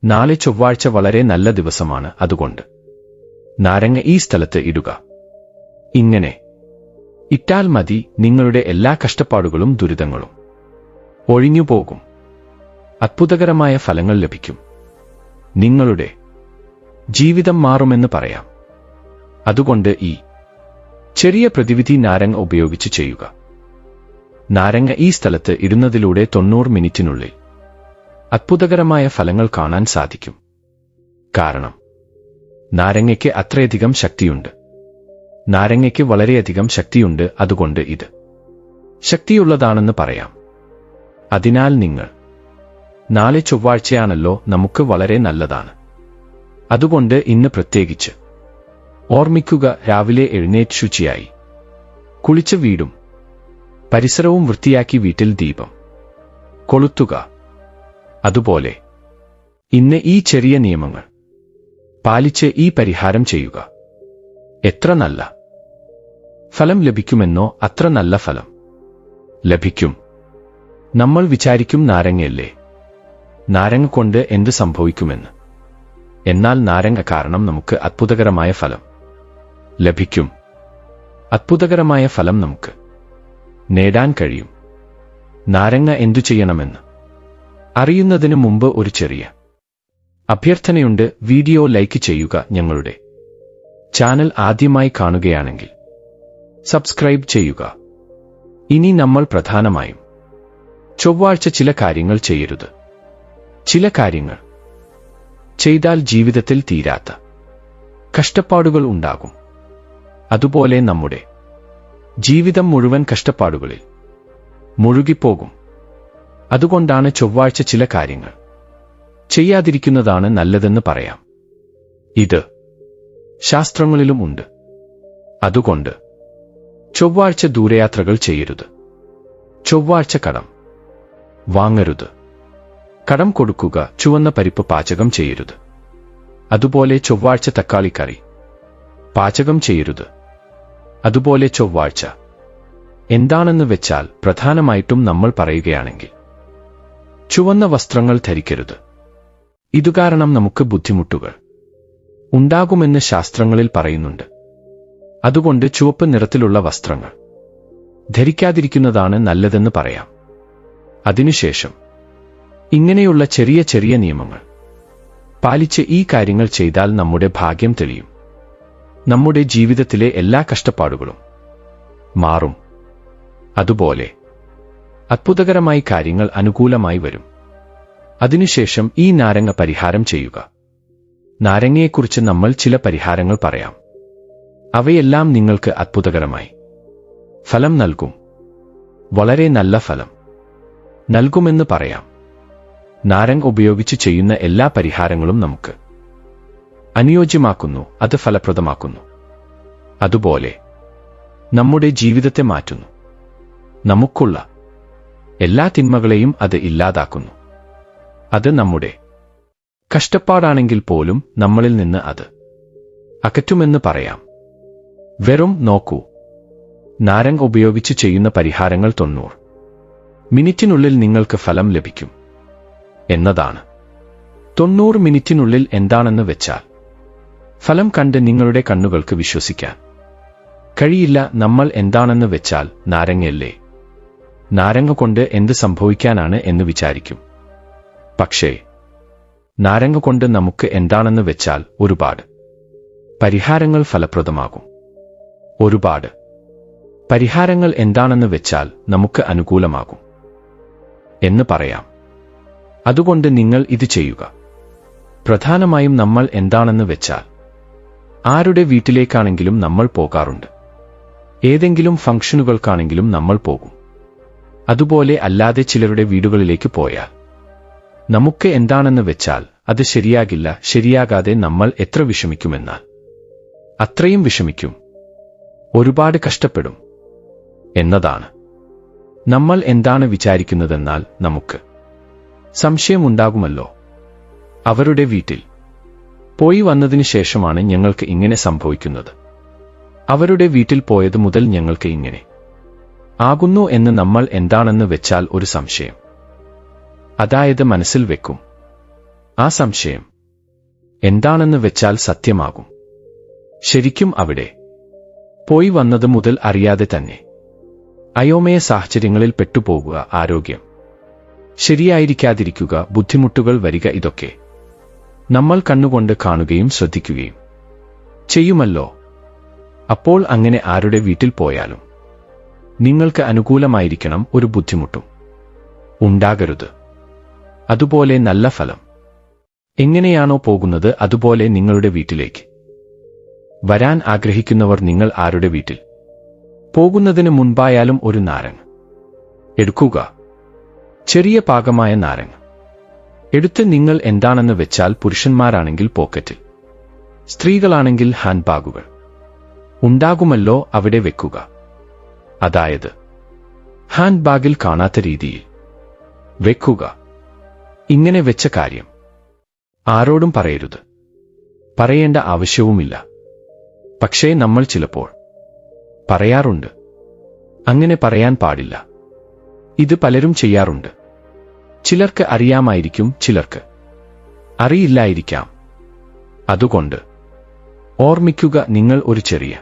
നാളെ ചൊവ്വാഴ്ച വളരെ നല്ല ദിവസമാണ്, അതുകൊണ്ട് നാരങ്ങ ഈ സ്ഥലത്ത് ഇടുക. ഇങ്ങനെ ഇട്ടാൽ മതി, നിങ്ങളുടെ എല്ലാ കഷ്ടപ്പാടുകളും ദുരിതങ്ങളും ഒഴിഞ്ഞുപോകും. അത്ഭുതകരമായ ഫലങ്ങൾ ലഭിക്കും. നിങ്ങളുടെ ജീവിതം മാറുമെന്ന് പറയാം. അതുകൊണ്ട് ഈ ചെറിയ പ്രതിവിധി നാരങ്ങ ഉപയോഗിച്ച് ചെയ്യുക. നാരങ്ങ ഈ സ്ഥലത്ത് ഇടുന്നതിലൂടെ 90 മിനിറ്റിനുള്ളിൽ അത്ഭുതകരമായ ഫലങ്ങൾ കാണാൻ സാധിക്കും. കാരണം നാരങ്ങയ്ക്ക് അത്രയധികം ശക്തിയുണ്ട്. നാരങ്ങയ്ക്ക് വളരെയധികം ശക്തിയുണ്ട്, അതുകൊണ്ട് ഇത് ശക്തിയുള്ളതാണെന്ന് പറയാം. അതിനാൽ നിങ്ങൾ നാളെ ചൊവ്വാഴ്ചയാണല്ലോ, നമുക്ക് വളരെ നല്ലതാണ്. അതുകൊണ്ട് ഇന്ന് പ്രത്യേകിച്ച് ഓർമ്മിക്കുക, രാവിലെ എഴുന്നേറ്റ് ശുചിയായി കുളിച്ച് വീടും പരിസരവും വൃത്തിയാക്കി വീട്ടിൽ ദീപം കൊളുത്തുക. അതുപോലെ ഇന്ന് ഈ ചെറിയ നിയമങ്ങൾ പാലിച്ച് ഈ പരിഹാരം ചെയ്യുക. എത്ര നല്ല ഫലം ലഭിക്കുമെന്നോ അത്ര നല്ല ഫലം ലഭിക്കും. നമ്മൾ വിചാരിക്കും നാരങ്ങയല്ലേ, നാരങ്ങ കൊണ്ട് എന്ത് സംഭവിക്കുമെന്ന്. എന്നാൽ നാരങ്ങ കാരണം നമുക്ക് അത്ഭുതകരമായ ഫലം ലഭിക്കും. അത്ഭുതകരമായ ഫലം നമുക്ക് നേടാൻ കഴിയും. നാരങ്ങ എന്തു ചെയ്യണമെന്ന് അറിയുന്നതിന് മുമ്പ് ഒരു ചെറിയ അഭ്യർത്ഥനയുണ്ട്. വീഡിയോ ലൈക്ക് ചെയ്യുക. ഞങ്ങളുടെ ചാനൽ ആദ്യമായി കാണുകയാണെങ്കിൽ സബ്സ്ക്രൈബ് ചെയ്യുക. ഇനി നമ്മൾ പ്രധാനമായും ചൊവ്വാഴ്ച ചില കാര്യങ്ങൾ ചെയ്യരുത്. ചില കാര്യങ്ങൾ ചെയ്താൽ ജീവിതത്തിൽ തീരാത്ത കഷ്ടപ്പാടുകൾ ഉണ്ടാകും. അതുപോലെ നമ്മുടെ ജീവിതം മുഴുവൻ കഷ്ടപ്പാടുകളിൽ മുഴുകിപ്പോകും. അതുകൊണ്ടാണ് ചൊവ്വാഴ്ച ചില കാര്യങ്ങൾ ചെയ്യാതിരിക്കുന്നതാണ് നല്ലതെന്ന് പറയാം. ഇത് ശാസ്ത്രങ്ങളിലും ഉണ്ട്. അതുകൊണ്ട് ചൊവ്വാഴ്ച ദൂരയാത്രകൾ ചെയ്യരുത്. ചൊവ്വാഴ്ച കടം വാങ്ങരുത്. കടം കൊടുക്കുക. ചുവന്ന പരിപ്പ് പാചകം ചെയ്യരുത്. അതുപോലെ ചൊവ്വാഴ്ച തക്കാളിക്കറി പാചകം ചെയ്യരുത്. അതുപോലെ ചൊവ്വാഴ്ച എന്താണെന്ന് വെച്ചാൽ പ്രധാനമായിട്ടും നമ്മൾ പറയുകയാണെങ്കിൽ ചുവന്ന വസ്ത്രങ്ങൾ ധരിക്കരുത്. ഇതുകാരണം നമുക്ക് ബുദ്ധിമുട്ടുകൾ ഉണ്ടാകുമെന്ന് ശാസ്ത്രങ്ങളിൽ പറയുന്നുണ്ട്. അതുകൊണ്ട് ചുവപ്പ് നിറത്തിലുള്ള വസ്ത്രങ്ങൾ ധരിക്കാതിരിക്കുന്നതാണ് നല്ലതെന്ന് പറയാം. അതിനുശേഷം ഇങ്ങനെയുള്ള ചെറിയ ചെറിയ നിയമങ്ങൾ പാലിച്ച് ഈ കാര്യങ്ങൾ ചെയ്താൽ നമ്മുടെ ഭാഗ്യം തെളിയും. നമ്മുടെ ജീവിതത്തിലെ എല്ലാ കഷ്ടപ്പാടുകളും മാറും. അതുപോലെ അത്ഭുതകരമായി കാര്യങ്ങൾ അനുകൂലമായി വരും. അതിനുശേഷം ഈ നാരങ്ങ പരിഹാരം ചെയ്യുക. നാരങ്ങയെക്കുറിച്ച് നമ്മൾ ചില പരിഹാരങ്ങൾ പറയാം. അവയെല്ലാം നിങ്ങൾക്ക് അത്ഭുതകരമായി ഫലം നൽകും. വളരെ നല്ല ഫലം നൽകുമെന്ന് പറയാം. നാരങ്ങ ഉപയോഗിച്ച് ചെയ്യുന്ന എല്ലാ പരിഹാരങ്ങളും നമുക്ക് അനുയോജ്യമാക്കുന്നു. അത് ഫലപ്രദമാക്കുന്നു. അതുപോലെ നമ്മുടെ ജീവിതത്തെ മാറ്റുന്നു. നമുക്കുള്ള എല്ലാ തിന്മകളെയും അത് ഇല്ലാതാക്കുന്നു. അത് നമ്മുടെ കഷ്ടപ്പാടാണെങ്കിൽ പോലും നമ്മളിൽ നിന്ന് അത് അകറ്റുമെന്ന് പറയാം. വെറും നോക്കൂ, നാരങ്ങ ഉപയോഗിച്ച് ചെയ്യുന്ന പരിഹാരങ്ങൾ 90 മിനിറ്റിനുള്ളിൽ നിങ്ങൾക്ക് ഫലം ലഭിക്കും എന്നതാണ്. 90 മിനിറ്റിനുള്ളിൽ എന്താണെന്ന് വെച്ചാൽ ഫലം കണ്ട് നിങ്ങളുടെ കണ്ണുകൾക്ക് വിശ്വസിക്കാൻ കഴിയില്ല. നമ്മൾ എന്താണെന്ന് വെച്ചാൽ നാരങ്ങയല്ലേ, നാരങ്ങ കൊണ്ട് എന്ത് സംഭവിക്കാനാണ് എന്ന് വിചാരിക്കും. പക്ഷേ നാരങ്ങ കൊണ്ട് നമുക്ക് എന്താണെന്ന് വെച്ചാൽ ഒരുപാട് പരിഹാരങ്ങൾ ഫലപ്രദമാകും. ഒരുപാട് പരിഹാരങ്ങൾ എന്താണെന്ന് വെച്ചാൽ നമുക്ക് അനുകൂലമാകും എന്ന് പറയാം. അതുകൊണ്ട് നിങ്ങൾ ഇത് ചെയ്യുക. പ്രധാനമായും നമ്മൾ എന്താണെന്ന് വെച്ചാൽ ആരുടെ വീട്ടിലേക്കാണെങ്കിലും നമ്മൾ പോകാറുണ്ട്. ഏതെങ്കിലും ഫംഗ്ഷനുകൾക്കാണെങ്കിലും നമ്മൾ പോകും. അതുപോലെ അല്ലാതെ ചിലരുടെ വീടുകളിലേക്ക് പോയാൽ നമുക്ക് എന്താണെന്ന് വെച്ചാൽ അത് ശരിയാകില്ല. ശരിയാകാതെ നമ്മൾ എത്ര വിഷമിക്കുമെന്നാൽ അത്രയും വിഷമിക്കും. ഒരുപാട് കഷ്ടപ്പെടും എന്നതാണ്. നമ്മൾ എന്താണ് വിചാരിക്കുന്നതെന്നാൽ നമുക്ക് സംശയമുണ്ടാകുമല്ലോ. അവരുടെ വീട്ടിൽ പോയി വന്നതിനു ശേഷമാണ് ഞങ്ങൾക്ക് ഇങ്ങനെ സംഭവിക്കുന്നത്. അവരുടെ വീട്ടിൽ പോയത് മുതൽ ഞങ്ങൾക്ക് ഇങ്ങനെ ആകുന്നു എന്ന് നമ്മൾ എന്താണെന്ന് വെച്ചാൽ ഒരു സംശയം അതായത് മനസ്സിൽ വെക്കും. ആ സംശയം എന്താണെന്ന് വെച്ചാൽ സത്യമാകും. ശരിക്കും അവിടെ പോയി വന്നത് മുതൽ അറിയാതെ തന്നെ അയോമയ സാഹചര്യങ്ങളിൽ പെട്ടുപോകുക, ആരോഗ്യം ശരിയായിരിക്കാതിരിക്കുക, ബുദ്ധിമുട്ടുകൾ വരിക, ഇതൊക്കെ നമ്മൾ കണ്ണുകൊണ്ട് കാണുകയും ശ്രദ്ധിക്കുകയും ചെയ്യുമല്ലോ. അപ്പോൾ അങ്ങനെ ആരുടെ വീട്ടിൽ പോയാലും നിങ്ങൾക്ക് അനുകൂലമായിരിക്കണം, ഒരു ബുദ്ധിമുട്ടും ഉണ്ടാകരുത്. അതുപോലെ നല്ല ഫലം എങ്ങനെയാണോ പോകുന്നത് അതുപോലെ നിങ്ങളുടെ വീട്ടിലേക്ക് വരാൻ ആഗ്രഹിക്കുന്നവർ നിങ്ങൾ ആരുടെ വീട്ടിൽ പോകുന്നതിന് മുൻപായാലും ഒരു നാരങ്ങ എടുക്കുക. ചെറിയ പാകമായ നാരങ്ങ എടുത്ത് നിങ്ങൾ എന്താണെന്ന് വെച്ചാൽ പുരുഷന്മാരാണെങ്കിൽ പോക്കറ്റിൽ, സ്ത്രീകളാണെങ്കിൽ ഹാൻഡ് ബാഗുകൾ ഉണ്ടാകുമല്ലോ, അവിടെ വെക്കുക. അതായത് ഹാൻഡ് ബാഗിൽ കാണാത്ത രീതിയിൽ വെക്കുക. ഇങ്ങനെ വെച്ച കാര്യം ആരോടും പറയരുത്, പറയേണ്ട ആവശ്യവുമില്ല. പക്ഷേ നമ്മൾ ചിലപ്പോൾ പറയാറുണ്ട്. അങ്ങനെ പറയാൻ പാടില്ല. ഇത് പലരും ചെയ്യാറുണ്ട്. ചിലർക്ക് അറിയാമായിരിക്കും, ചിലർക്ക് അറിയില്ലായിരിക്കാം. അതുകൊണ്ട് ഓർമ്മിക്കുക, നിങ്ങൾ ഒരു ചെറിയ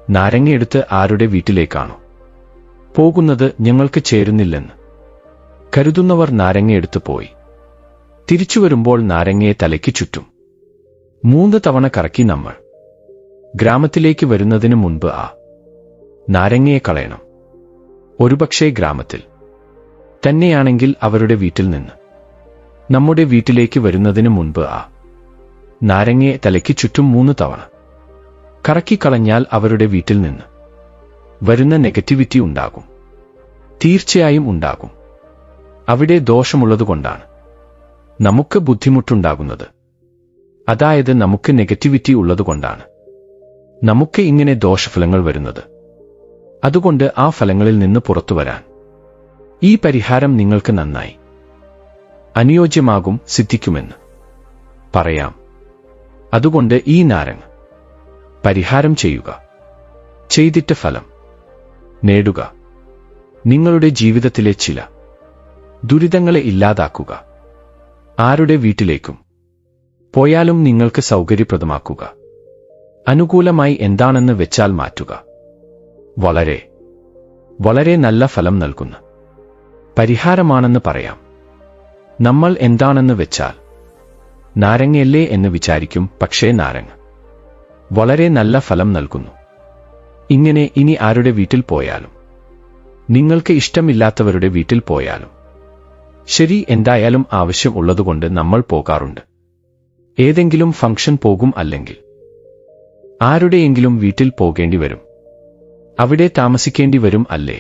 നാരങ്ങയെടുത്ത് ആരുടെ വീട്ടിലേക്കാണോ പോകുന്നത് ഞങ്ങൾക്ക് ചേരുന്നില്ലെന്ന് കരുതുന്നവർ നാരങ്ങയെടുത്ത് പോയി തിരിച്ചുവരുമ്പോൾ നാരങ്ങയെ തലയ്ക്ക് ചുറ്റും 3 തവണ കറക്കി നമ്മൾ ഗ്രാമത്തിലേക്ക് വരുന്നതിന് മുൻപ് ആ നാരങ്ങയെ കളയണം. ഒരുപക്ഷേ ഗ്രാമത്തിൽ തന്നെയാണെങ്കിൽ അവരുടെ വീട്ടിൽ നിന്ന് നമ്മുടെ വീട്ടിലേക്ക് വരുന്നതിന് മുൻപ് ആ നാരങ്ങയെ തലയ്ക്ക് ചുറ്റും 3 തവണ കറക്കിക്കളഞ്ഞാൽ അവരുടെ വീട്ടിൽ നിന്ന് വരുന്ന നെഗറ്റിവിറ്റി ഉണ്ടാകും. തീർച്ചയായും ഉണ്ടാകും. അവിടെ ദോഷമുള്ളതുകൊണ്ടാണ് നമുക്ക് ബുദ്ധിമുട്ടുണ്ടാകുന്നത്. അതായത് നമുക്ക് നെഗറ്റിവിറ്റി ഉള്ളതുകൊണ്ടാണ് നമുക്ക് ഇങ്ങനെ ദോഷഫലങ്ങൾ വരുന്നത്. അതുകൊണ്ട് ആ ഫലങ്ങളിൽ നിന്ന് പുറത്തുവരാൻ ഈ പരിഹാരം നിങ്ങൾക്ക് നന്നായി അനുയോജ്യമാകും, സിദ്ധിക്കുമെന്ന് പറയാം. അതുകൊണ്ട് ഈ നാരങ്ങ പരിഹാരം ചെയ്യുക. ചെയ്തിട്ട് ഫലം നേടുക. നിങ്ങളുടെ ജീവിതത്തിലെ ചില ദുരിതങ്ങളെ ഇല്ലാതാക്കുക. ആരുടെ വീട്ടിലേക്കും പോയാലും നിങ്ങൾക്ക് സൗകര്യപ്രദമാക്കുക. അനുകൂലമായി എന്താണെന്ന് വെച്ചാൽ മാറ്റുക. വളരെ വളരെ നല്ല ഫലം നൽകുന്ന പരിഹാരമാണെന്ന് പറയാം. നമ്മൾ എന്താണെന്ന് വെച്ചാൽ നാരങ്ങയല്ലേ എന്ന് വിചാരിക്കും. പക്ഷേ നാരങ്ങ വളരെ നല്ല ഫലം നൽകുന്നു. ഇങ്ങനെ ഇനി ആരുടെ വീട്ടിൽ പോയാലും, നിങ്ങൾക്ക് ഇഷ്ടമില്ലാത്തവരുടെ വീട്ടിൽ പോയാലും ശരി, എന്തായാലും ആവശ്യം ഉള്ളതുകൊണ്ട് നമ്മൾ പോകാറുണ്ട്. ഏതെങ്കിലും ഫംഗ്ഷൻ പോകും, അല്ലെങ്കിൽ ആരുടെയെങ്കിലും വീട്ടിൽ പോകേണ്ടി വരും, അവിടെ താമസിക്കേണ്ടി വരും, അല്ലേ?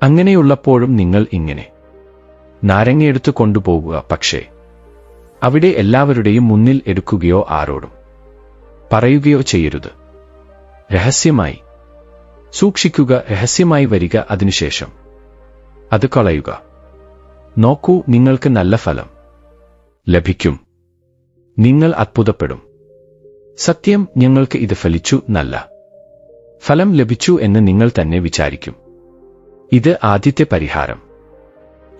അങ്ങനെയുള്ളപ്പോഴും നിങ്ങൾ ഇങ്ങനെ നാരങ്ങയെടുത്ത് കൊണ്ടുപോകുക. പക്ഷേ അവിടെ എല്ലാവരുടെയും മുന്നിൽ എടുക്കുകയോ ആരോടും പറയുകയോ ചെയ്യരുത്. രഹസ്യമായി സൂക്ഷിക്കുക. രഹസ്യമായി വരിക. അതിനുശേഷം അത് കളയുക. നോക്കൂ, നിങ്ങൾക്ക് നല്ല ഫലം ലഭിക്കും. നിങ്ങൾ അത്ഭുതപ്പെടും. സത്യം, ഞങ്ങൾക്ക് ഇത് ഫലിച്ചു, നല്ല ഫലം ലഭിച്ചു എന്ന് നിങ്ങൾ തന്നെ വിചാരിക്കും. ഇത് ആദ്യത്തെ പരിഹാരം.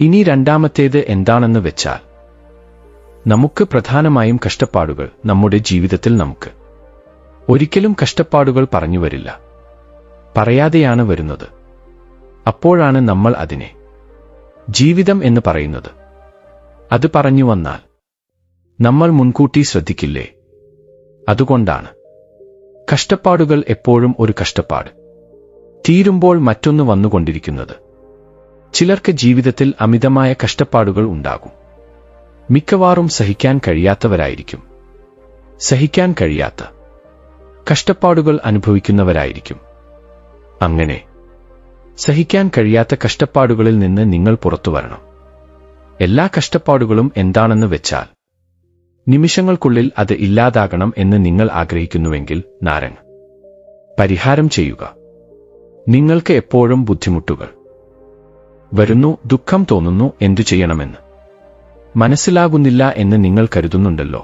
ഇനി രണ്ടാമത്തേത് എന്താണെന്ന് വെച്ചാൽ, നമുക്ക് പ്രധാനമായും കഷ്ടപ്പാടുകൾ നമ്മുടെ ജീവിതത്തിൽ നമുക്ക് ഒരിക്കലും കഷ്ടപ്പാടുകൾ പറഞ്ഞു വരില്ല, പറയാതെയാണ് വരുന്നത്. അപ്പോഴാണ് നമ്മൾ അതിനെ ജീവിതം എന്ന് പറയുന്നത്. അത് പറഞ്ഞു വന്നാൽ നമ്മൾ മുൻകൂട്ടി ശ്രദ്ധിക്കില്ലേ? അതുകൊണ്ടാണ് കഷ്ടപ്പാടുകൾ എപ്പോഴും ഒരു കഷ്ടപ്പാട് തീരുമ്പോൾ മറ്റൊന്ന് വന്നുകൊണ്ടിരിക്കുന്നത്. ചിലർക്ക് ജീവിതത്തിൽ അമിതമായ കഷ്ടപ്പാടുകൾ ഉണ്ടാകും. മിക്കവാറും സഹിക്കാൻ കഴിയാത്തവരായിരിക്കും. സഹിക്കാൻ കഴിയാത്ത കഷ്ടപ്പാടുകൾ അനുഭവിക്കുന്നവരായിരിക്കും. അങ്ങനെ സഹിക്കാൻ കഴിയാത്ത കഷ്ടപ്പാടുകളിൽ നിന്ന് നിങ്ങൾ പുറത്തുവരണം. എല്ലാ കഷ്ടപ്പാടുകളും എന്താണെന്ന് വെച്ചാൽ നിമിഷങ്ങൾക്കുള്ളിൽ അത് ഇല്ലാതാകണം എന്ന് നിങ്ങൾ ആഗ്രഹിക്കുന്നുവെങ്കിൽ നാരങ്ങ പരിഹാരം ചെയ്യുക. നിങ്ങൾക്ക് എപ്പോഴും ബുദ്ധിമുട്ടുകൾ വരുന്നു, ദുഃഖം തോന്നുന്നു, എന്തു ചെയ്യണമെന്ന് മനസ്സിലാകുന്നില്ല എന്ന് നിങ്ങൾ കരുതുന്നുണ്ടല്ലോ.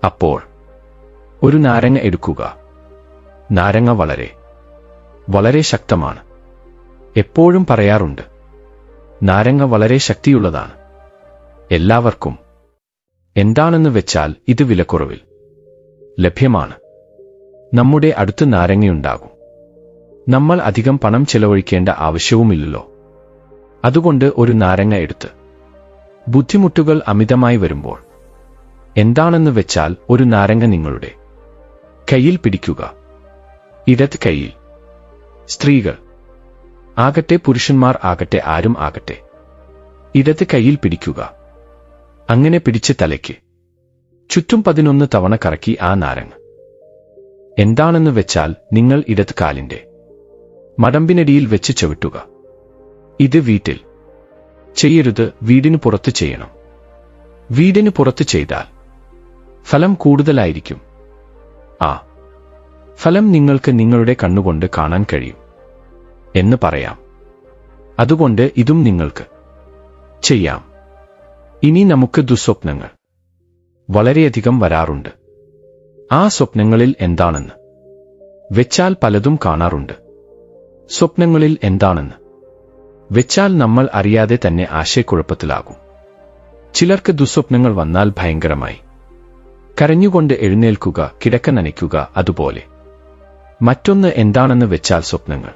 അപ്പോൾ ഒരു നാരങ്ങ എടുക്കുക. നാരങ്ങ വളരെ വളരെ ശക്തമാണ്. എപ്പോഴും പറയാറുണ്ട്, നാരങ്ങ വളരെ ശക്തിയുള്ളതാണ്. എല്ലാവർക്കും എന്താണെന്ന് വെച്ചാൽ ഇത് വിലക്കുറവിൽ ലഭ്യമാണ്. നമ്മുടെ അടുത്ത് നാരങ്ങയുണ്ടാകും. നമ്മൾ അധികം പണം ചെലവഴിക്കേണ്ട ആവശ്യവുമില്ലല്ലോ. അതുകൊണ്ട് ഒരു നാരങ്ങ എടുത്ത് ബുദ്ധിമുട്ടുകൾ അമിതമായി വരുമ്പോൾ എന്താണെന്ന് വെച്ചാൽ ഒരു നാരങ്ങ നിങ്ങളുടെ കയ്യിൽ പിടിക്കുക. ഇടത് കൈയിൽ. സ്ത്രീകൾ ആകട്ടെ പുരുഷന്മാർ ആകട്ടെ ആരും ആകട്ടെ ഇടത് കൈയിൽ പിടിക്കുക. അങ്ങനെ പിടിച്ച് തലയ്ക്ക് ചുറ്റും 11 തവണ കറക്കി ആ നാരങ്ങ. എന്താണെന്ന് വെച്ചാൽ നിങ്ങൾ ഇടത് കാലിന്റെ മടമ്പിനടിയിൽ വെച്ച് ചവിട്ടുക. ഇത് വീട്ടിൽ ചെയ്യരുത്, വീടിന് പുറത്ത് ചെയ്യണം. വീടിന് പുറത്ത് ചെയ്താൽ ഫലം കൂടുതലായിരിക്കും. ആ ഫലം നിങ്ങൾക്ക് നിങ്ങളുടെ കണ്ണുകൊണ്ട് കാണാൻ കഴിയും എന്ന് പറയാം. അതുകൊണ്ട് ഇതും നിങ്ങൾക്ക് ചെയ്യാം. ഇനി നമുക്ക് ദുസ്വപ്നങ്ങൾ വളരെയധികം വരാറുണ്ട്. ആ സ്വപ്നങ്ങളിൽ എന്താണെന്ന് വെച്ചാൽ പലതും കാണാറുണ്ട്. സ്വപ്നങ്ങളിൽ എന്താണെന്ന് വെച്ചാൽ നമ്മൾ അറിയാതെ തന്നെ ആശയക്കുഴപ്പത്തിലാകും. ചിലർക്ക് ദുസ്വപ്നങ്ങൾ വന്നാൽ ഭയങ്കരമായി കരഞ്ഞുകൊണ്ട് എഴുന്നേൽക്കുക, കിടക്ക നനയ്ക്കുക. അതുപോലെ മറ്റൊന്ന് എന്താണെന്ന് വെച്ചാൽ സ്വപ്നങ്ങൾ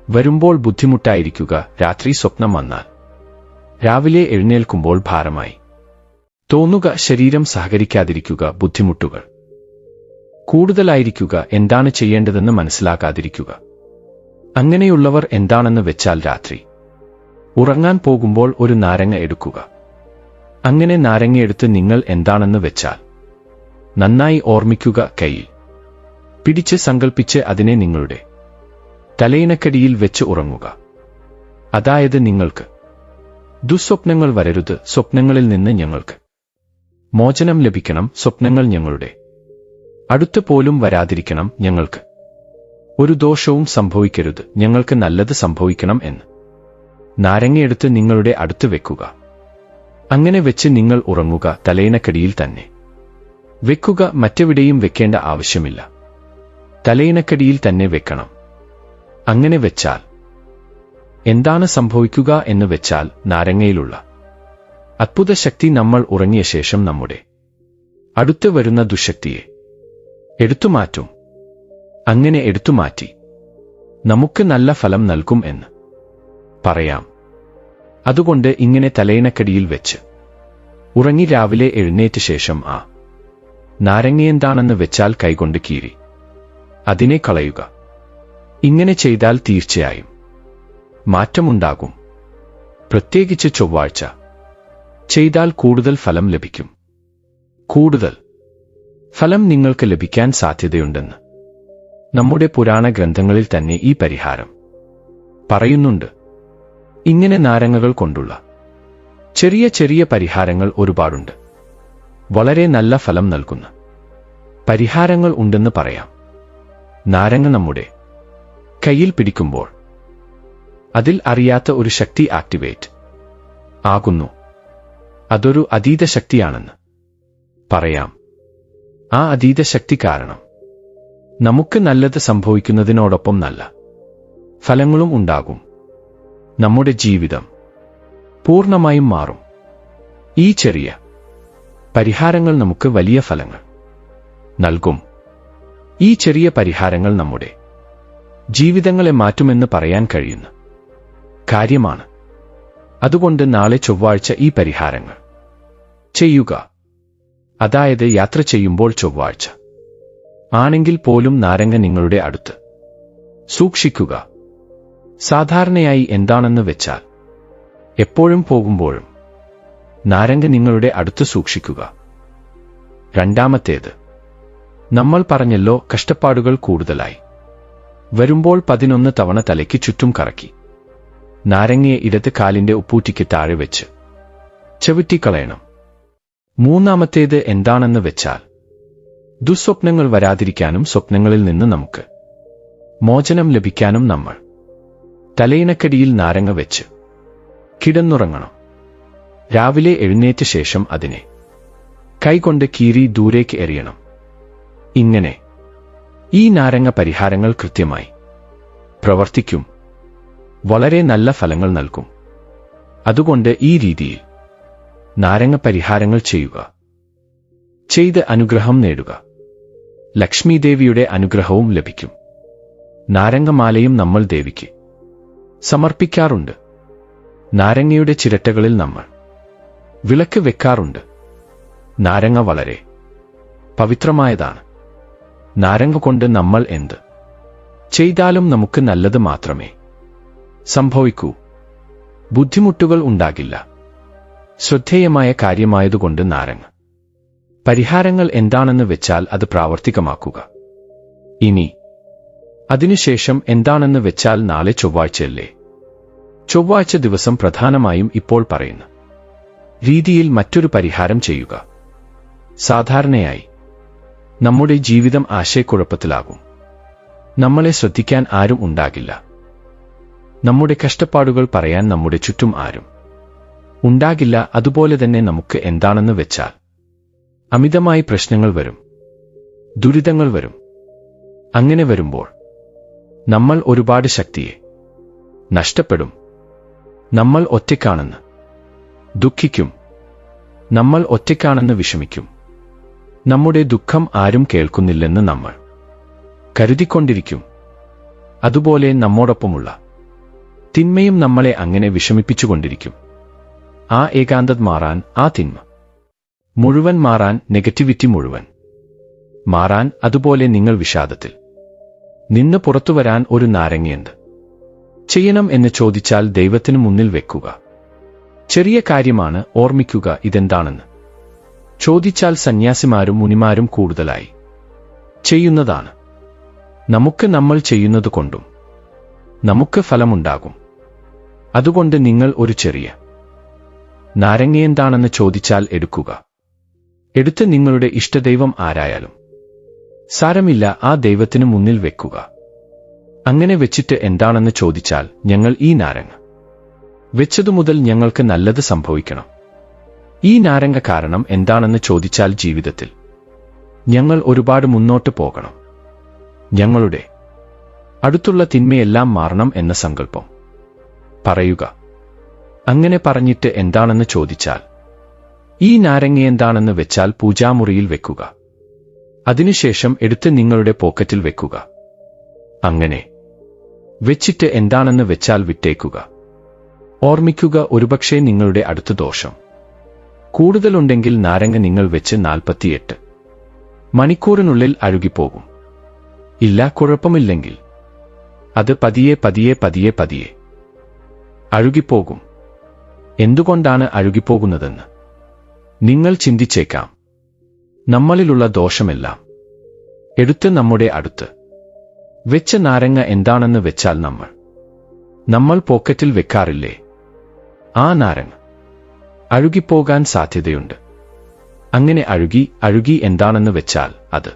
വരുമ്പോൾ ബുദ്ധിമുട്ടായിരിക്കുക. രാത്രി സ്വപ്നം വന്നാൽ രാവിലെ എഴുന്നേൽക്കുമ്പോൾ ഭാരമായി തോന്നുക, ശരീരം സഹകരിക്കാതിരിക്കുക, ബുദ്ധിമുട്ടുകൾ കൂടുതലായിരിക്കുക, എന്താണ് ചെയ്യേണ്ടതെന്ന് മനസ്സിലാക്കാതിരിക്കുക. അങ്ങനെയുള്ളവർ എന്താണെന്ന് വെച്ചാൽ രാത്രി ഉറങ്ങാൻ പോകുമ്പോൾ ഒരു നാരങ്ങ എടുക്കുക. അങ്ങനെ നാരങ്ങയെടുത്ത് നിങ്ങൾ എന്താണെന്ന് വെച്ചാൽ നന്നായി ഓർമ്മിക്കുക, കയ്യിൽ പിടിച്ച് സങ്കൽപ്പിച്ച് അതിനെ നിങ്ങളുടെ തലയിണക്കടിയിൽ വെച്ച് ഉറങ്ങുക. അതായത് നിങ്ങൾക്ക് ദുസ്വപ്നങ്ങൾ വരരുത്, സ്വപ്നങ്ങളിൽ നിന്ന് ഞങ്ങൾക്ക് മോചനം ലഭിക്കണം, സ്വപ്നങ്ങൾ ഞങ്ങളുടെ അടുത്ത് പോലും വരാതിരിക്കണം, ഞങ്ങൾക്ക് ഒരു ദോഷവും സംഭവിക്കരുത്, ഞങ്ങൾക്ക് നല്ലത് സംഭവിക്കണം എന്ന് നാരങ്ങയെടുത്ത് നിങ്ങളുടെ അടുത്ത് വെക്കുക. അങ്ങനെ വെച്ച് നിങ്ങൾ ഉറങ്ങുക. തലയിണക്കടിയിൽ തന്നെ വെക്കുക, മറ്റെവിടെയും വെക്കേണ്ട ആവശ്യമില്ല. തലയിണക്കടിയിൽ തന്നെ വെക്കണം. അങ്ങനെ വെച്ചാൽ എന്താണ് സംഭവിക്കുക എന്ന് വെച്ചാൽ നാരങ്ങയിലുള്ള അത്ഭുത ശക്തി നമ്മൾ ഉറങ്ങിയ ശേഷം നമ്മുടെ അടുത്ത് വരുന്ന ദുശക്തിയെ എടുത്തുമാറ്റും. അങ്ങനെ എടുത്തുമാറ്റി നമുക്ക് നല്ല ഫലം നൽകും എന്ന് പറയാം. അതുകൊണ്ട് ഇങ്ങനെ തലയിണക്കടിയിൽ വെച്ച് ഉറങ്ങി രാവിലെ എഴുന്നേറ്റ ശേഷം ആ നാരങ്ങയെന്താണെന്ന് വെച്ചാൽ കൈകൊണ്ട് കീറി അതിനെ കളയുക. ഇങ്ങനെ ചെയ്താൽ തീർച്ചയായും മാറ്റമുണ്ടാകും. പ്രത്യേകിച്ച് ചൊവ്വാഴ്ച ചെയ്താൽ കൂടുതൽ ഫലം ലഭിക്കും. കൂടുതൽ ഫലം നിങ്ങൾക്ക് ലഭിക്കാൻ സാധ്യതയുണ്ടെന്ന് നമ്മുടെ പുരാണ ഗ്രന്ഥങ്ങളിൽ തന്നെ ഈ പരിഹാരം പറയുന്നുണ്ട്. ഇങ്ങനെ നാരങ്ങകൾ കൊണ്ടുള്ള ചെറിയ ചെറിയ പരിഹാരങ്ങൾ ഒരുപാടുണ്ട്. വളരെ നല്ല ഫലം നൽകുന്ന പരിഹാരങ്ങൾ ഉണ്ടെന്ന് പറയാം. നാരങ്ങ നമ്മുടെ കയ്യിൽ പിടിക്കുമ്പോൾ അതിൽ അറിയാത്ത ഒരു ശക്തി ആക്ടിവേറ്റ് ആകുന്നു. അതൊരു അതീത ശക്തിയാണെന്ന് പറയാം. ആ അതീത ശക്തി കാരണം നമുക്ക് നല്ലത് സംഭവിക്കുന്നതിനോടൊപ്പം നല്ല ഫലങ്ങളും ഉണ്ടാകും. നമ്മുടെ ജീവിതം പൂർണ്ണമായും മാറും. ഈ ചെറിയ പരിഹാരങ്ങൾ നമുക്ക് വലിയ ഫലങ്ങൾ നൽകും. ഈ ചെറിയ പരിഹാരങ്ങൾ നമ്മുടെ ജീവിതങ്ങളെ മാറ്റുമെന്ന് പറയാൻ കഴിയുന്ന കാര്യമാണ്. അതുകൊണ്ട് നാളെ ചൊവ്വാഴ്ച ഈ പരിഹാരങ്ങൾ ചെയ്യുക. അതായത് യാത്ര ചെയ്യുമ്പോൾ ചൊവ്വാഴ്ച ആണെങ്കിൽ പോലും നാരങ്ങ നിങ്ങളുടെ അടുത്ത് സൂക്ഷിക്കുക. സാധാരണയായി എന്താണെന്ന് വെച്ചാൽ എപ്പോഴും പോകുമ്പോഴും നാരങ്ങ നിങ്ങളുടെ അടുത്ത് സൂക്ഷിക്കുക. രണ്ടാമത്തേത് നമ്മൾ പറഞ്ഞല്ലോ, കഷ്ടപ്പാടുകൾ കൂടുതലായി വരുമ്പോൾ 11 തവണ തലയ്ക്ക് ചുറ്റും കറക്കി നാരങ്ങയെ ഇടത് കാലിന്റെ ഉപ്പൂറ്റിക്ക് താഴെ വെച്ച് ചവിട്ടിക്കളയണം. മൂന്നാമത്തേത് എന്താണെന്ന് വെച്ചാൽ ദുസ്വപ്നങ്ങൾ വരാതിരിക്കാനും സ്വപ്നങ്ങളിൽ നിന്ന് നമുക്ക് മോചനം ലഭിക്കാനും നമ്മൾ തലയിണക്കടിയിൽ നാരങ്ങ വെച്ച് കിടന്നുറങ്ങണം. രാവിലെ എഴുന്നേറ്റ ശേഷം അതിനെ കൈകൊണ്ട് കീറി ദൂരേക്ക് എറിയണം. ഇങ്ങനെ ഈ നാരങ്ങ പരിഹാരങ്ങൾ കൃത്യമായി പ്രവർത്തിക്കും. വളരെ നല്ല ഫലങ്ങൾ നൽകും. അതുകൊണ്ട് ഈ രീതിയിൽ നാരങ്ങ പരിഹാരങ്ങൾ ചെയ്യുക. ചെയ്ത് അനുഗ്രഹം നേടുക. ലക്ഷ്മീദേവിയുടെ അനുഗ്രഹവും ലഭിക്കും. നാരങ്ങമാലയും നമ്മൾ ദേവിക്ക് സമർപ്പിക്കാറുണ്ട്. നാരങ്ങയുടെ ചിരട്ടകളിൽ നമ്മൾ വിളക്ക് വെക്കാറുണ്ട്. നാരങ്ങ വളരെ പവിത്രമായതാണ്. നാരങ്ങ കൊണ്ട് നമ്മൾ എന്ത് ചെയ്താലും നമുക്ക് നല്ലത് മാത്രമേ സംഭവിക്കൂ. ബുദ്ധിമുട്ടുകൾ ഉണ്ടാകില്ല. ശ്രദ്ധേയമായ കാര്യമായതുകൊണ്ട് നാരങ്ങ പരിഹാരങ്ങൾ എന്താണെന്ന് വെച്ചാൽ അത് പ്രാവർത്തികമാക്കുക. ഇനി അതിനുശേഷം എന്താണെന്ന് വെച്ചാൽ നാളെ ചൊവ്വാഴ്ചയല്ലേ? ചൊവ്വാഴ്ച ദിവസം പ്രധാനമായും ഇപ്പോൾ പറയുന്ന രീതിയിൽ മറ്റൊരു പരിഹാരം ചെയ്യുക. സാധാരണയായി നമ്മുടെ ജീവിതം ആശയക്കുഴപ്പത്തിലാകും. നമ്മളെ ശ്രദ്ധിക്കാൻ ആരും ഉണ്ടാകില്ല. നമ്മുടെ കഷ്ടപ്പാടുകൾ പറയാൻ നമ്മുടെ ചുറ്റും ആരും ഉണ്ടാകില്ല. അതുപോലെ തന്നെ നമുക്ക് എന്താണെന്ന് വെച്ചാൽ അമിതമായി പ്രശ്നങ്ങൾ വരും, ദുരിതങ്ങൾ വരും. അങ്ങനെ വരുമ്പോൾ നമ്മൾ ഒരുപാട് ശക്തിയെ നഷ്ടപ്പെടും. നമ്മൾ ഒറ്റയ്ക്കാണെന്ന് ദുഃഖിക്കും. നമ്മൾ ഒറ്റയ്ക്കാണെന്ന് വിഷമിക്കും. നമ്മുടെ ദുഃഖം ആരും കേൾക്കുന്നില്ലെന്ന് നമ്മൾ കരുതിക്കൊണ്ടിരിക്കും. അതുപോലെ നമ്മോടൊപ്പമുള്ള തിന്മയും നമ്മളെ അങ്ങനെ വിഷമിപ്പിച്ചുകൊണ്ടിരിക്കും. ആ ഏകാന്തത മാറാൻ, ആ തിന്മ മുഴുവൻ മാറാൻ, നെഗറ്റിവിറ്റി മുഴുവൻ മാറാൻ, അതുപോലെ നിങ്ങൾ വിഷാദത്തിൽ നിന്ന് പുറത്തുവരാൻ ഒരു നാരങ്ങയെന്ത് ചെയ്യണം എന്ന് ചോദിച്ചാൽ ദൈവത്തിനു മുന്നിൽ വെക്കുക. ചെറിയ കാര്യമാണ്, ഓർമ്മിക്കുക ഇതെന്താണെന്ന് ചോദിച്ചാൽ സന്യാസിമാരും മുനിമാരും കൂടുതലായി ചെയ്യുന്നതാണ്. നമുക്ക് നമ്മൾ ചെയ്യുന്നത് കൊണ്ടും നമുക്ക് ഫലമുണ്ടാകും. അതുകൊണ്ട് നിങ്ങൾ ഒരു ചെറിയ നാരങ്ങയെന്താണെന്ന് ചോദിച്ചാൽ എടുക്കുക. എടുത്ത് നിങ്ങളുടെ ഇഷ്ടദൈവം ആരായാലും സാരമില്ല, ആ ദൈവത്തിനു മുന്നിൽ വെക്കുക. അങ്ങനെ വെച്ചിട്ട് എന്താണെന്ന് ചോദിച്ചാൽ ഞങ്ങൾ ഈ നാരങ്ങ വെച്ചതു മുതൽ ഞങ്ങൾക്ക് നല്ലത് സംഭവിക്കണം. ഈ നാരങ്ങ കാരണം എന്താണെന്ന് ചോദിച്ചാൽ ജീവിതത്തിൽ ഞങ്ങൾ ഒരുപാട് മുന്നോട്ട് പോകണം. ഞങ്ങളുടെ അടുത്തുള്ള തിന്മയെല്ലാം മാറണം എന്ന സങ്കല്പം പറയുക. അങ്ങനെ പറഞ്ഞിട്ട് എന്താണെന്ന് ചോദിച്ചാൽ ഈ നാരങ്ങയെന്താണെന്ന് വെച്ചാൽ പൂജാമുറിയിൽ വെക്കുക. അതിനുശേഷം എടുത്ത് നിങ്ങളുടെ പോക്കറ്റിൽ വെക്കുക. അങ്ങനെ വെച്ചിട്ട് എന്താണെന്ന് വെച്ചാൽ വിട്ടേക്കുക. ഓർമ്മിക്കുക, ഒരുപക്ഷേ നിങ്ങളുടെ അടുത്ത് ദോഷം കൂടുതലുണ്ടെങ്കിൽ നാരങ്ങ നിങ്ങൾ വെച്ച് 48 മണിക്കൂറിനുള്ളിൽ അഴുകിപ്പോകും. ഇല്ല, കുഴപ്പമില്ലെങ്കിൽ അത് പതിയെ പതിയെ പതിയെ പതിയെ അഴുകിപ്പോകും. എന്തുകൊണ്ടാണ് അഴുകിപ്പോകുന്നതെന്ന് നിങ്ങൾ ചിന്തിച്ചേക്കാം. നമ്മളിലുള്ള ദോഷമെല്ലാം എടുത്ത് നമ്മുടെ അടുത്ത് വെച്ച നാരങ്ങ എന്താണെന്ന് വെച്ചാൽ നമ്മൾ പോക്കറ്റിൽ വെക്കാറില്ലേ? ആ നാരങ്ങ അഴുകിപ്പോകാൻ സാധ്യതയുണ്ട്. അങ്ങനെ അഴുകി എന്താണെന്ന് വെച്ചാൽ അത്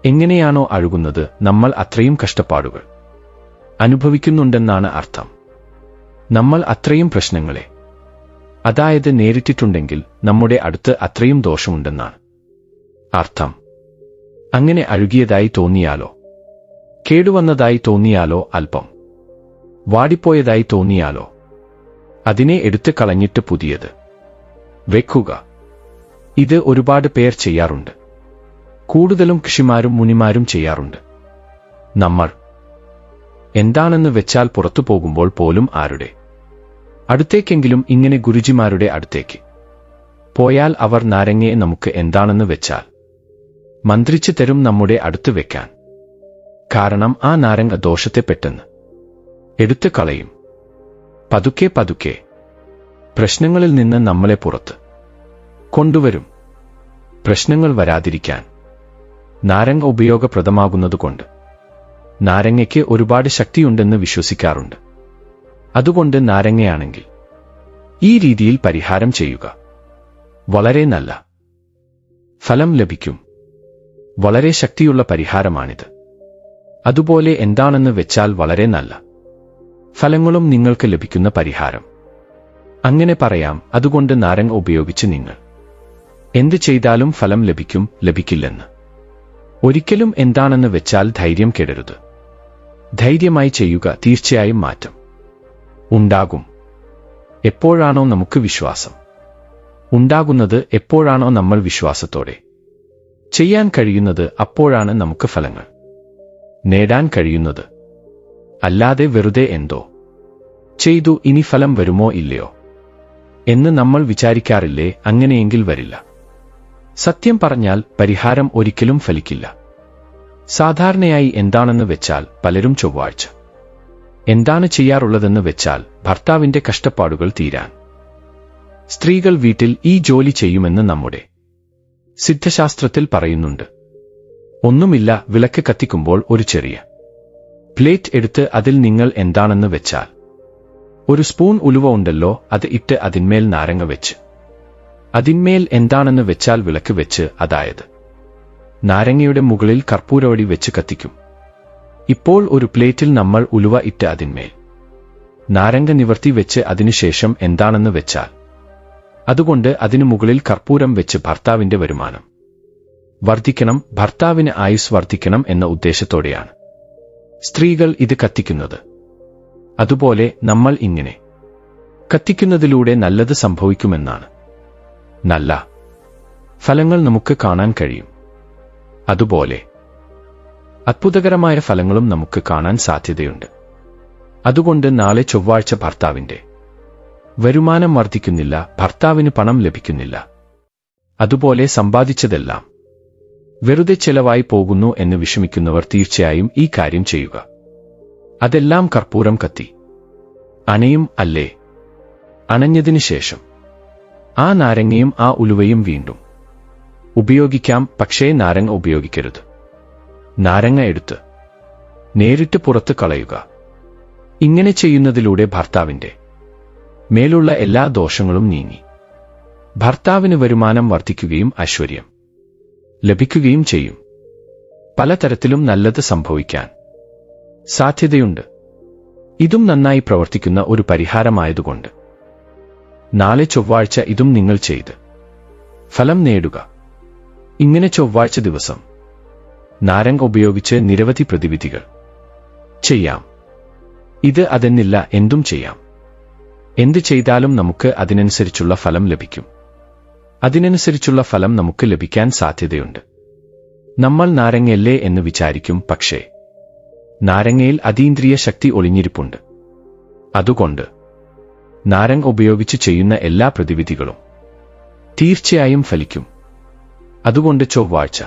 എങ്ങനെയാണോ അഴുകുന്നത്, നമ്മൾ അത്രയും കഷ്ടപ്പാടുകൾ അനുഭവിക്കുന്നുണ്ടെന്നാണ് അർത്ഥം. നമ്മൾ അത്രയും പ്രശ്നങ്ങളെ അതായത് നേരിട്ടിട്ടുണ്ടെങ്കിൽ നമ്മുടെ അടുത്ത് അത്രയും ദോഷമുണ്ടെന്നാണ് അർത്ഥം. അങ്ങനെ അഴുകിയതായി തോന്നിയാലോ, കേടുവന്നതായി തോന്നിയാലോ, അല്പം വാടിപ്പോയതായി തോന്നിയാലോ അതിനെ എടുത്ത് കളഞ്ഞിട്ട് പുതിയത് വെക്കുക. ഇത് ഒരുപാട് പേർ ചെയ്യാറുണ്ട്. കൂടുതലും ഋഷിമാരും മുനിമാരും ചെയ്യാറുണ്ട്. നമ്മൾ എന്താണെന്ന് വെച്ചാൽ പുറത്തു പോകുമ്പോൾ പോലും ആരുടെ അടുത്തേക്കെങ്കിലും ഇങ്ങനെ ഗുരുജിമാരുടെ അടുത്തേക്ക് പോയാൽ അവർ നാരങ്ങയെ നമുക്ക് എന്താണെന്ന് വെച്ചാൽ മന്ത്രിച്ചു തരും നമ്മുടെ അടുത്ത് വെക്കാൻ. കാരണം ആ നാരങ്ങ ദോഷത്തെ പെട്ടെന്ന് എടുത്തു കളയും. പതുക്കെ പതുക്കെ പ്രശ്നങ്ങളിൽ നിന്ന് നമ്മളെ പുറത്ത് കൊണ്ടുവരും. പ്രശ്നങ്ങൾ വരാതിരിക്കാൻ നാരങ്ങ ഉപയോഗപ്രദമാകുന്നതുകൊണ്ട് നാരങ്ങയ്ക്ക് ഒരുപാട് ശക്തിയുണ്ടെന്ന് വിശ്വസിക്കാറുണ്ട്. അതുകൊണ്ട് നാരങ്ങയാണെങ്കിൽ ഈ രീതിയിൽ പരിഹാരം ചെയ്യുക. വളരെ നല്ല ഫലം ലഭിക്കും. വളരെ ശക്തിയുള്ള പരിഹാരമാണിത്. അതുപോലെ എന്താണെന്ന് വെച്ചാൽ വളരെ നല്ല ഫലങ്ങളും നിങ്ങൾക്ക് ലഭിക്കുന്ന പരിഹാരം. അങ്ങനെ പറയാം. അതുകൊണ്ട് നാരങ്ങ ഉപയോഗിച്ച് നിങ്ങൾ എന്ത് ചെയ്താലും ഫലം ലഭിക്കും, ലഭിക്കില്ലെന്ന് ഒരിക്കലും എന്താണെന്ന് വെച്ചാൽ ധൈര്യം കെടരുത്. ധൈര്യമായി ചെയ്യുക. തീർച്ചയായും മാറ്റം ഉണ്ടാകും. എപ്പോഴാണോ നമുക്ക് വിശ്വാസം ഉണ്ടാകുന്നത്, എപ്പോഴാണോ നമ്മൾ വിശ്വാസത്തോടെ ചെയ്യാൻ കഴിയുന്നത് അപ്പോഴാണ് നമുക്ക് ഫലങ്ങൾ നേടാൻ കഴിയുന്നത്. അല്ലാതെ വെറുതെ എന്തോ ചെയ്തു ഇനി ഫലം വരുമോ ഇല്ലയോ എന്ന് നമ്മൾ വിചാരിക്കാറില്ലേ? അങ്ങനെയെങ്കിൽ വരില്ല. സത്യം പറഞ്ഞാൽ പരിഹാരം ഒരിക്കലും ഫലിക്കില്ല. സാധാരണയായി എന്താണെന്ന് വെച്ചാൽ പലരും ചൊവ്വാഴ്ച എന്താണ് ചെയ്യാറുള്ളതെന്ന് വെച്ചാൽ ഭർത്താവിന്റെ കഷ്ടപ്പാടുകൾ തീരാൻ സ്ത്രീകൾ വീട്ടിൽ ഈ ജോലി ചെയ്യുമെന്ന് നമ്മുടെ സിദ്ധശാസ്ത്രത്തിൽ പറയുന്നുണ്ട്. ഒന്നുമില്ല, വിളക്ക് കത്തിക്കുമ്പോൾ ഒരു ചെറിയ പ്ലേറ്റ് എടുത്ത് അതിൽ നിങ്ങൾ എന്താണെന്ന് വെച്ചാൽ ഒരു സ്പൂൺ ഉലുവ ഉണ്ടല്ലോ, അത് ഇട്ട് അതിന്മേൽ നാരങ്ങ വെച്ച് അതിന്മേൽ എന്താണെന്ന് വെച്ചാൽ വിളക്ക് വെച്ച്, അതായത് നാരങ്ങയുടെ മുകളിൽ കർപ്പൂരവടി വെച്ച് കത്തിക്കും. ഇപ്പോൾ ഒരു പ്ലേറ്റിൽ നമ്മൾ ഉലുവ ഇട്ട് അതിന്മേൽ നാരങ്ങ നിവർത്തി വെച്ച് അതിനുശേഷം എന്താണെന്ന് വെച്ചാൽ അതുകൊണ്ട് അതിനു മുകളിൽ കർപ്പൂരം വെച്ച് ഭർത്താവിന്റെ വരുമാനം വർദ്ധിക്കണം, ഭർത്താവിന് ആയുസ് വർദ്ധിക്കണം എന്ന ഉദ്ദേശത്തോടെയാണ് സ്ത്രീകൾ ഇത് കത്തിക്കുന്നത്. അതുപോലെ നമ്മൾ ഇങ്ങനെ കത്തിക്കുന്നതിലൂടെ നല്ലത് സംഭവിക്കുമെന്നാണ്. നല്ല ഫലങ്ങൾ നമുക്ക് കാണാൻ കഴിയും. അതുപോലെ അത്ഭുതകരമായ ഫലങ്ങളും നമുക്ക് കാണാൻ സാധ്യതയുണ്ട്. അതുകൊണ്ട് നാളെ ചൊവ്വാഴ്ച ഭർത്താവിന്റെ വരുമാനം വർദ്ധിക്കുന്നില്ല, ഭർത്താവിന് പണം ലഭിക്കുന്നില്ല, അതുപോലെ സമ്പാദിച്ചതെല്ലാം വെറുതെ ചെലവായി പോകുന്നു എന്ന് വിഷമിക്കുന്നവർ തീർച്ചയായും ഈ കാര്യം ചെയ്യുക. അതെല്ലാം കർപ്പൂരം കത്തി അണയും അല്ലേ? അണഞ്ഞതിനു ശേഷം ആ നാരങ്ങയും ആ ഉലുവയും വീണ്ടും ഉപയോഗിക്കാം. പക്ഷേ നാരങ്ങ ഉപയോഗിക്കരുത്. നാരങ്ങ എടുത്ത് നേരിട്ട് പുറത്ത് കളയുക. ഇങ്ങനെ ചെയ്യുന്നതിലൂടെ ഭർത്താവിന്റെ മേലുള്ള എല്ലാ ദോഷങ്ങളും നീങ്ങി ഭർത്താവിന് വരുമാനം വർദ്ധിക്കുകയും ഐശ്വര്യം ലഭിക്കുകയും ചെയ്യും. പലതരത്തിലും നല്ലത് സംഭവിക്കാൻ സാധ്യതയുണ്ട്. ഇതും നന്നായി പ്രവർത്തിക്കുന്ന ഒരു പരിഹാരമായതുകൊണ്ട് നാളെ ചൊവ്വാഴ്ച ഇതും നിങ്ങൾ ചെയ്ത് ഫലം നേടുക. ഇങ്ങനെ ചൊവ്വാഴ്ച ദിവസം നാരങ്ങ ഉപയോഗിച്ച് നിരവധി പ്രതിവിധികൾ ചെയ്യാം. ഇത് അതെന്നില്ല, എന്തും ചെയ്യാം. എന്ത് ചെയ്താലും നമുക്ക് അതിനനുസരിച്ചുള്ള ഫലം ലഭിക്കും. അതിനനുസരിച്ചുള്ള ഫലം നമുക്ക് ലഭിക്കാൻ സാധ്യതയുണ്ട്. നമ്മൾ നാരങ്ങയല്ലേ എന്ന് വിചാരിക്കും, പക്ഷേ നാരങ്ങയിൽ അതീന്ദ്രിയ ശക്തി ഒളിഞ്ഞിരിപ്പുണ്ട്. അതുകൊണ്ട് നാരങ്ങ ഉപയോഗിച്ച് ചെയ്യുന്ന എല്ലാ പ്രതിവിധികളും തീർച്ചയായും ഫലിക്കും. അതുകൊണ്ട് ചൊവ്വാഴ്ച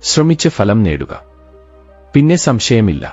ശ്രമിച്ച് ഫലം നേടുക. പിന്നെ സംശയമില്ല.